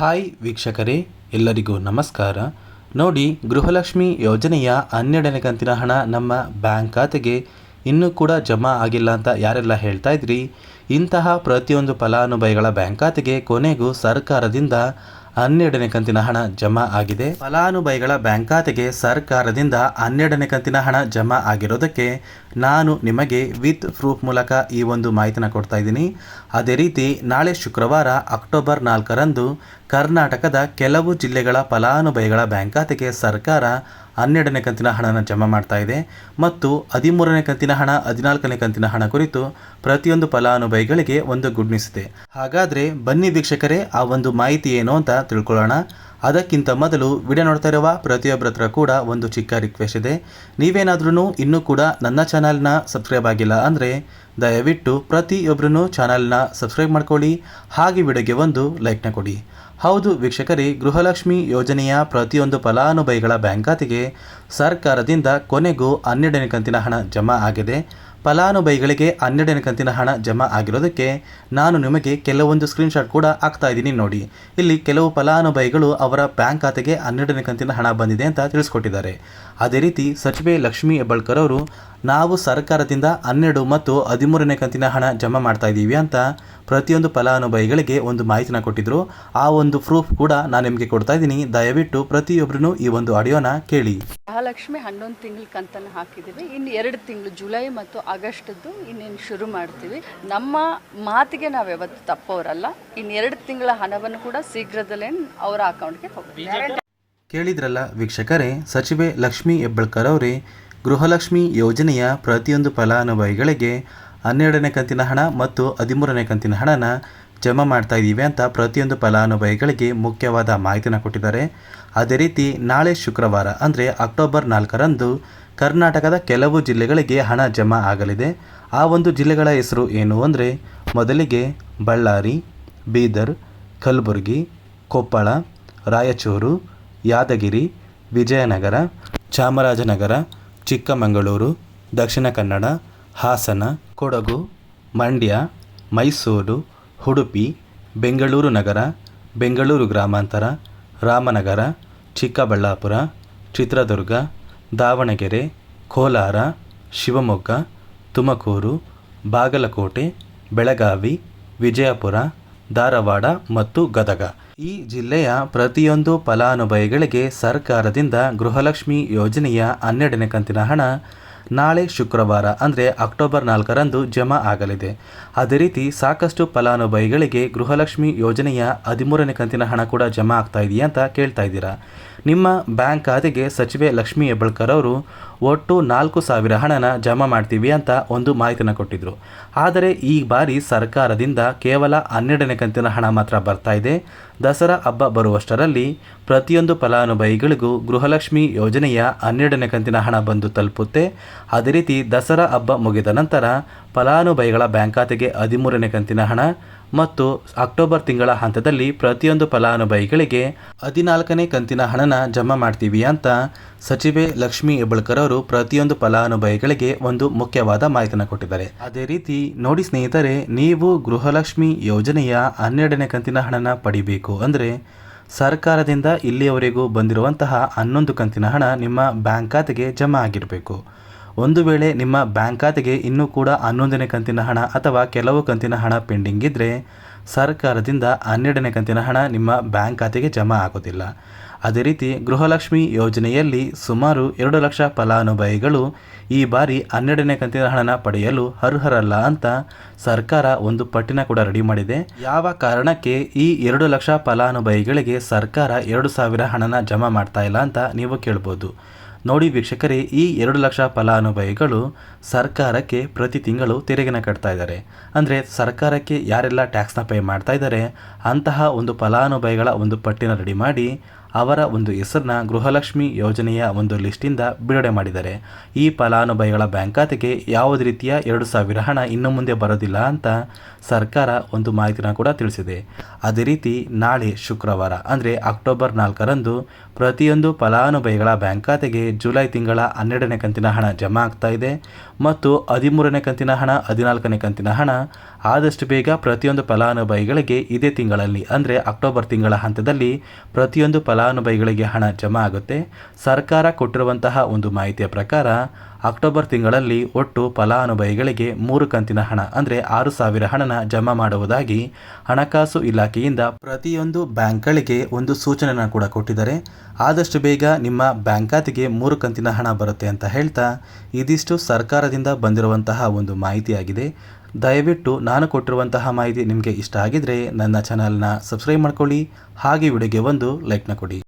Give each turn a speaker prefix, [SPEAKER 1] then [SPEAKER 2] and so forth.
[SPEAKER 1] Hi ವೀಕ್ಷಕರೇ, ಎಲ್ಲರಿಗೂ ನಮಸ್ಕಾರ. ನೋಡಿ, ಗೃಹಲಕ್ಷ್ಮಿ ಯೋಜನೆಯ 12ನೇ ಕಂತಿನ ಹಣ ನಮ್ಮ ಬ್ಯಾಂಕ್ ಖಾತೆಗೆ ಇನ್ನೂ ಕೂಡ ಜಮಾ ಆಗಿಲ್ಲ ಅಂತ ಯಾರೆಲ್ಲ ಹೇಳ್ತಾ ಇದ್ರಿ, ಇಂತಹ ಪ್ರತಿಯೊಂದು ಫಲಾನುಭವಿಗಳ ಬ್ಯಾಂಕ್ ಖಾತೆಗೆ ಕೊನೆಗೂ ಸರ್ಕಾರದಿಂದ 12ನೇ ಕಂತಿನ ಹಣ ಜಮಾ ಆಗಿದೆ. ಫಲಾನುಭವಿಗಳ ಬ್ಯಾಂಕ್ ಖಾತೆಗೆ ಸರ್ಕಾರದಿಂದ 12ನೇ ಕಂತಿನ ಹಣ ಜಮಾ ಆಗಿರೋದಕ್ಕೆ ನಾನು ನಿಮಗೆ ವಿತ್ ಪ್ರೂಫ್ ಮೂಲಕ ಈ ಒಂದು ಮಾಹಿತಿನ ಕೊಡ್ತಾ ಇದ್ದೀನಿ. ಅದೇ ರೀತಿ ನಾಳೆ ಶುಕ್ರವಾರ ಅಕ್ಟೋಬರ್ 4ರಂದು ಕರ್ನಾಟಕದ ಕೆಲವು ಜಿಲ್ಲೆಗಳ ಫಲಾನುಭವಿಗಳ ಬ್ಯಾಂಕ್ ಖಾತೆಗೆ ಸರ್ಕಾರ 12ನೇ ಕಂತಿನ ಹಣನ ಜಮಾ ಮಾಡ್ತಾ ಇದೆ ಮತ್ತು 13ನೇ ಕಂತಿನ ಹಣ, 14ನೇ ಕಂತಿನ ಹಣ ಕುರಿತು ಪ್ರತಿಯೊಂದು ಫಲಾನುಭವಿಗಳಿಗೆ ಒಂದು ಗುಡ್ ನ್ಯೂಸ್ ಇದೆ. ಹಾಗಾದರೆ ಬನ್ನಿ ವೀಕ್ಷಕರೇ, ಆ ಒಂದು ಮಾಹಿತಿ ಏನು ಅಂತ ತಿಳ್ಕೊಳ್ಳೋಣ. ಅದಕ್ಕಿಂತ ಮೊದಲು ವಿಡಿಯೋ ನೋಡ್ತಾ ಇರುವ ಪ್ರತಿಯೊಬ್ಬರ ಹತ್ರ ಕೂಡ ಒಂದು ಚಿಕ್ಕ ರಿಕ್ವೆಸ್ಟ್ ಇದೆ. ನೀವೇನಾದ್ರೂ ಇನ್ನೂ ಕೂಡ ನನ್ನ ಚಾನಲ್ನ ಸಬ್ಸ್ಕ್ರೈಬ್ ಆಗಿಲ್ಲ ಅಂದರೆ ದಯವಿಟ್ಟು ಪ್ರತಿಯೊಬ್ಬರೂ ಚಾನಲ್ನ ಸಬ್ಸ್ಕ್ರೈಬ್ ಮಾಡ್ಕೊಳ್ಳಿ, ಹಾಗೆ ವಿಡಿಯೋಗೆ ಒಂದು ಲೈಕ್ನ ಕೊಡಿ. ಹೌದು ವೀಕ್ಷಕರೇ, ಗೃಹಲಕ್ಷ್ಮಿ ಯೋಜನೆಯ ಪ್ರತಿಯೊಂದು ಫಲಾನುಭವಿಗಳ ಬ್ಯಾಂಕ್ ಖಾತೆಗೆ ಸರ್ಕಾರದಿಂದ ಕೊನೆಗೂ 12ನೇ ಕಂತಿನ ಹಣ ಜಮಾ ಆಗಿದೆ. ಫಲಾನುಭವಿಗಳಿಗೆ 12ನೇ ಕಂತಿನ ಹಣ ಜಮಾ ಆಗಿರೋದಕ್ಕೆ ನಾನು ನಿಮಗೆ ಕೆಲವೊಂದು ಸ್ಕ್ರೀನ್ಶಾಟ್ ಕೂಡ ಹಾಕ್ತಾ ಇದ್ದೀನಿ. ನೋಡಿ, ಇಲ್ಲಿ ಕೆಲವು ಫಲಾನುಭವಿಗಳು ಅವರ ಬ್ಯಾಂಕ್ ಖಾತೆಗೆ 12ನೇ ಕಂತಿನ ಹಣ ಬಂದಿದೆ ಅಂತ ತಿಳಿಸ್ಕೊಟ್ಟಿದ್ದಾರೆ. ಅದೇ ರೀತಿ ಸಚಿವೆ ಲಕ್ಷ್ಮೀ ಹೆಬ್ಬಾಳ್ಕರ್ ಅವರು ನಾವು ಸರ್ಕಾರದಿಂದ 12 ಮತ್ತು 13ನೇ ಕಂತಿನ ಹಣ ಜಮಾ ಮಾಡ್ತಾ ಇದ್ದೀವಿ ಅಂತ ಪ್ರತಿಯೊಂದು ಫಲಾನುಭವಿಗಳಿಗೆ ಒಂದು ಮಾಹಿತಿನ ಕೊಟ್ಟಿದ್ರು. ಆ ಒಂದು ಪ್ರೂಫ್ ಕೂಡ ನಾನು ನಿಮಗೆ ಕೊಡ್ತಾ ಇದ್ದೀನಿ. ದಯವಿಟ್ಟು ಪ್ರತಿಯೊಬ್ಬರೂ ಈ ಒಂದು ಆಡಿಯೋನ ಕೇಳಿ.
[SPEAKER 2] ಮಹಾಲಕ್ಷ್ಮಿ 11 ತಿಂಗಳ ಕಂತನ್ನು ಹಾಕಿದ್ದೀವಿ. ಇನ್ನು 2 ತಿಂಗಳು ಜುಲೈ ಮತ್ತು ಆಗಸ್ಟ್ದು ಇನ್ನೇನು ಶುರು ಮಾಡ್ತೀವಿ. ನಮ್ಮ ಮಾತಿಗೆ ನಾವು ಯಾವತ್ತು ತಪ್ಪೋರಲ್ಲ. ಇನ್ನು 2 ತಿಂಗಳ ಹಣವನ್ನು ಕೂಡ ಶೀಘ್ರದಲ್ಲೇ ಅವರ ಅಕೌಂಟ್ಗೆ ಹೋಗ್ತೀವಿ.
[SPEAKER 1] ಕೇಳಿದ್ರಲ್ಲ ವೀಕ್ಷಕರೇ, ಸಚಿವೆ ಲಕ್ಷ್ಮೀ ಹೆಬ್ಬಾಳ್ಕರ್ ಅವರೇ ಗೃಹಲಕ್ಷ್ಮಿ ಯೋಜನೆಯ ಪ್ರತಿಯೊಂದು ಫಲಾನುಭವಿಗಳಿಗೆ 12ನೇ ಕಂತಿನ ಹಣ ಮತ್ತು 13ನೇ ಕಂತಿನ ಹಣನ ಜಮಾ ಮಾಡ್ತಾ ಇದ್ದೀವಿ ಅಂತ ಪ್ರತಿಯೊಂದು ಫಲಾನುಭವಿಗಳಿಗೆ ಮುಖ್ಯವಾದ ಮಾಹಿತಿನ ಕೊಟ್ಟಿದ್ದಾರೆ. ಅದೇ ರೀತಿ ನಾಳೆ ಶುಕ್ರವಾರ ಅಂದರೆ ಅಕ್ಟೋಬರ್ 4ರಂದು ಕರ್ನಾಟಕದ ಕೆಲವು ಜಿಲ್ಲೆಗಳಿಗೆ ಹಣ ಜಮಾ ಆಗಲಿದೆ. ಆ ಒಂದು ಜಿಲ್ಲೆಗಳ ಹೆಸರು ಏನು ಅಂದರೆ, ಮೊದಲಿಗೆ ಬಳ್ಳಾರಿ, ಬೀದರ್, ಕಲಬುರಗಿ, ಕೊಪ್ಪಳ, ರಾಯಚೂರು, ಯಾದಗಿರಿ, ವಿಜಯನಗರ, ಚಾಮರಾಜನಗರ, ಚಿಕ್ಕಮಗಳೂರು, ದಕ್ಷಿಣ ಕನ್ನಡ, ಹಾಸನ, ಕೊಡಗು, ಮಂಡ್ಯ, ಮೈಸೂರು, ಉಡುಪಿ, ಬೆಂಗಳೂರು ನಗರ, ಬೆಂಗಳೂರು ಗ್ರಾಮಾಂತರ, ರಾಮನಗರ, ಚಿಕ್ಕಬಳ್ಳಾಪುರ, ಚಿತ್ರದುರ್ಗ, ದಾವಣಗೆರೆ, ಕೋಲಾರ, ಶಿವಮೊಗ್ಗ, ತುಮಕೂರು, ಬಾಗಲಕೋಟೆ, ಬೆಳಗಾವಿ, ವಿಜಯಪುರ, ಧಾರವಾಡ ಮತ್ತು ಗದಗ. ಈ ಜಿಲ್ಲೆಯ ಪ್ರತಿಯೊಂದು ಫಲಾನುಭವಿಗಳಿಗೆ ಸರ್ಕಾರದಿಂದ ಗೃಹಲಕ್ಷ್ಮಿ ಯೋಜನೆಯ 12ನೇ ಕಂತಿನ ಹಣ ನಾಳೆ ಶುಕ್ರವಾರ ಅಂದರೆ ಅಕ್ಟೋಬರ್ 4ರಂದು ಜಮಾ ಆಗಲಿದೆ. ಅದೇ ರೀತಿ ಸಾಕಷ್ಟು ಫಲಾನುಭವಿಗಳಿಗೆ ಗೃಹಲಕ್ಷ್ಮಿ ಯೋಜನೆಯ 13ನೇ ಕಂತಿನ ಹಣ ಕೂಡ ಜಮಾ ಆಗ್ತಾ ಇದೆಯಾ ಅಂತ ಕೇಳ್ತಾ ಇದ್ದೀರಾ. ನಿಮ್ಮ ಬ್ಯಾಂಕ್ ಖಾತೆಗೆ ಸಚಿವೆ ಲಕ್ಷ್ಮೀ ಹೆಬ್ಬಾಳ್ಕರ್ ಅವರು ಒಟ್ಟು 4,000 ಹಣನ ಜಮಾ ಮಾಡ್ತೀವಿ ಅಂತ ಒಂದು ಮಾಹಿತಿನ ಕೊಟ್ಟಿದ್ದರು. ಆದರೆ ಈ ಬಾರಿ ಸರ್ಕಾರದಿಂದ ಕೇವಲ 12ನೇ ಕಂತಿನ ಹಣ ಮಾತ್ರ ಬರ್ತಾ ಇದೆ. ದಸರಾ ಹಬ್ಬ ಬರುವಷ್ಟರಲ್ಲಿ ಪ್ರತಿಯೊಂದು ಫಲಾನುಭವಿಗಳಿಗೂ ಗೃಹಲಕ್ಷ್ಮಿ ಯೋಜನೆಯ 12ನೇ ಕಂತಿನ ಹಣ ಬಂದು ತಲುಪುತ್ತೆ. ಅದೇ ರೀತಿ ದಸರಾ ಹಬ್ಬ ಮುಗಿದ ನಂತರ ಫಲಾನುಭವಿಗಳ ಬ್ಯಾಂಕ್ ಖಾತೆಗೆ 13ನೇ ಕಂತಿನ ಹಣ ಮತ್ತು ಅಕ್ಟೋಬರ್ ತಿಂಗಳ ಹಂತದಲ್ಲಿ ಪ್ರತಿಯೊಂದು ಫಲಾನುಭವಿಗಳಿಗೆ 14ನೇ ಕಂತಿನ ಹಣನ ಜಮಾ ಮಾಡ್ತೀವಿ ಅಂತ ಸಚಿವೆ ಲಕ್ಷ್ಮೀ ಹೆಬ್ಬಾಳ್ಕರ್ ಅವರು ಪ್ರತಿಯೊಂದು ಫಲಾನುಭವಿಗಳಿಗೆ ಒಂದು ಮುಖ್ಯವಾದ ಮಾಹಿತಿನ ಕೊಟ್ಟಿದ್ದಾರೆ. ಅದೇ ರೀತಿ ನೋಡಿ ಸ್ನೇಹಿತರೆ, ನೀವು ಗೃಹಲಕ್ಷ್ಮಿ ಯೋಜನೆಯ 12ನೇ ಕಂತಿನ ಹಣನ ಪಡಿಬೇಕು ಅಂದರೆ ಸರ್ಕಾರದಿಂದ ಇಲ್ಲಿಯವರೆಗೂ ಬಂದಿರುವಂತಹ 11 ಕಂತಿನ ಹಣ ನಿಮ್ಮ ಬ್ಯಾಂಕ್ ಖಾತೆಗೆ ಜಮಾ ಆಗಿರಬೇಕು. ಒಂದು ವೇಳೆ ನಿಮ್ಮ ಬ್ಯಾಂಕ್ ಖಾತೆಗೆ ಇನ್ನೂ ಕೂಡ 11ನೇ ಕಂತಿನ ಹಣ ಅಥವಾ ಕೆಲವು ಕಂತಿನ ಹಣ ಪೆಂಡಿಂಗ್ ಇದ್ದರೆ ಸರ್ಕಾರದಿಂದ 12ನೇ ಕಂತಿನ ಹಣ ನಿಮ್ಮ ಬ್ಯಾಂಕ್ ಖಾತೆಗೆ ಜಮಾ ಆಗೋದಿಲ್ಲ. ಅದೇ ರೀತಿ ಗೃಹಲಕ್ಷ್ಮಿ ಯೋಜನೆಯಲ್ಲಿ ಸುಮಾರು 2 ಲಕ್ಷ ಫಲಾನುಭವಿಗಳು ಈ ಬಾರಿ 12ನೇ ಕಂತಿನ ಹಣನ ಪಡೆಯಲು ಅರ್ಹರಲ್ಲ ಅಂತ ಸರ್ಕಾರ ಒಂದು ಪಟ್ಟಿನ ಕೂಡ ರೆಡಿ ಮಾಡಿದೆ. ಯಾವ ಕಾರಣಕ್ಕೆ ಈ 2 ಲಕ್ಷ ಫಲಾನುಭವಿಗಳಿಗೆ ಸರ್ಕಾರ 2,000 ಹಣನ ಜಮಾ ಮಾಡ್ತಾ ಇಲ್ಲ ಅಂತ ನೀವು ಕೇಳ್ಬೋದು. ನೋಡಿ ವೀಕ್ಷಕರೇ, ಈ 2 ಲಕ್ಷ ಫಲಾನುಭವಿಗಳು ಸರ್ಕಾರಕ್ಕೆ ಪ್ರತಿ ತಿಂಗಳು ತೆರಿಗೆನ ಕಟ್ತಾ ಇದ್ದಾರೆ. ಅಂದರೆ ಸರ್ಕಾರಕ್ಕೆ ಯಾರೆಲ್ಲ ಟ್ಯಾಕ್ಸ್ನ ಪೇ ಮಾಡ್ತಾ ಇದ್ದಾರೆ ಅಂತಹ ಒಂದು ಫಲಾನುಭವಿಗಳ ಒಂದು ಪಟ್ಟಿನ ರೆಡಿ ಮಾಡಿ ಅವರ ಒಂದು ಹೆಸರನ್ನ ಗೃಹಲಕ್ಷ್ಮಿ ಯೋಜನೆಯ ಒಂದು ಲಿಸ್ಟಿಂದ ಬಿಡುಗಡೆ ಮಾಡಿದ್ದಾರೆ. ಈ ಫಲಾನುಭವಿಗಳ ಬ್ಯಾಂಕ್ ಖಾತೆಗೆ ಯಾವುದೇ ರೀತಿಯ 2,000 ಹಣ ಇನ್ನು ಮುಂದೆ ಬರೋದಿಲ್ಲ ಅಂತ ಸರ್ಕಾರ ಒಂದು ಮಾಹಿತಿನ ಕೂಡ ತಿಳಿಸಿದೆ. ಅದೇ ರೀತಿ ನಾಳೆ ಶುಕ್ರವಾರ ಅಂದರೆ ಅಕ್ಟೋಬರ್ 4ರಂದು ಪ್ರತಿಯೊಂದು ಫಲಾನುಭವಿಗಳ ಬ್ಯಾಂಕ್ ಖಾತೆಗೆ ಜುಲೈ ತಿಂಗಳ 12ನೇ ಕಂತಿನ ಹಣ ಜಮಾ ಆಗ್ತಾ ಇದೆ ಮತ್ತು 13ನೇ ಕಂತಿನ ಹಣ, 14ನೇ ಕಂತಿನ ಹಣ ಆದಷ್ಟು ಬೇಗ ಪ್ರತಿಯೊಂದು ಫಲಾನುಭವಿಗಳಿಗೆ ಇದೇ ತಿಂಗಳಲ್ಲಿ ಅಂದರೆ ಅಕ್ಟೋಬರ್ ತಿಂಗಳ ಹಂತದಲ್ಲಿ ಪ್ರತಿಯೊಂದು ಫಲಾನುಭವಿಗಳಿಗೆ ಹಣ ಜಮಾ ಆಗುತ್ತೆ. ಸರ್ಕಾರ ಕೊಟ್ಟಿರುವಂತಹ ಒಂದು ಮಾಹಿತಿಯ ಪ್ರಕಾರ ಅಕ್ಟೋಬರ್ ತಿಂಗಳಲ್ಲಿ ಒಟ್ಟು ಫಲಾನುಭವಿಗಳಿಗೆ 3 ಕಂತಿನ ಹಣ ಅಂದರೆ 6,000 ಹಣನ ಜಮಾ ಮಾಡುವುದಾಗಿ ಹಣಕಾಸು ಇಲಾಖೆಯಿಂದ ಪ್ರತಿಯೊಂದು ಬ್ಯಾಂಕ್ಗಳಿಗೆ ಒಂದು ಸೂಚನೆಯನ್ನು ಕೂಡ ಕೊಟ್ಟಿದ್ದಾರೆ. ಆದಷ್ಟು ಬೇಗ ನಿಮ್ಮ ಬ್ಯಾಂಕ್ ಖಾತೆಗೆ 3 ಕಂತಿನ ಹಣ ಬರುತ್ತೆ ಅಂತ ಹೇಳ್ತಾ ಇದಿಷ್ಟು ಸರ್ಕಾರದಿಂದ ಬಂದಿರುವಂತಹ ಒಂದು ಮಾಹಿತಿಯಾಗಿದೆ. ದಯವಿಟ್ಟು ನಾನು ಕೊಟ್ಟಿರುವಂತಹ ಮಾಹಿತಿ ನಿಮಗೆ ಇಷ್ಟ ಆಗಿದ್ರೆ ನನ್ನ ಚಾನಲ್ನ ಸಬ್ಸ್ಕ್ರೈಬ್ ಮಾಡ್ಕೊಳ್ಳಿ, ಹಾಗೆ ವಿಡಿಯೋಗೆ ಒಂದು ಲೈಕ್ನ ಕೊಡಿ.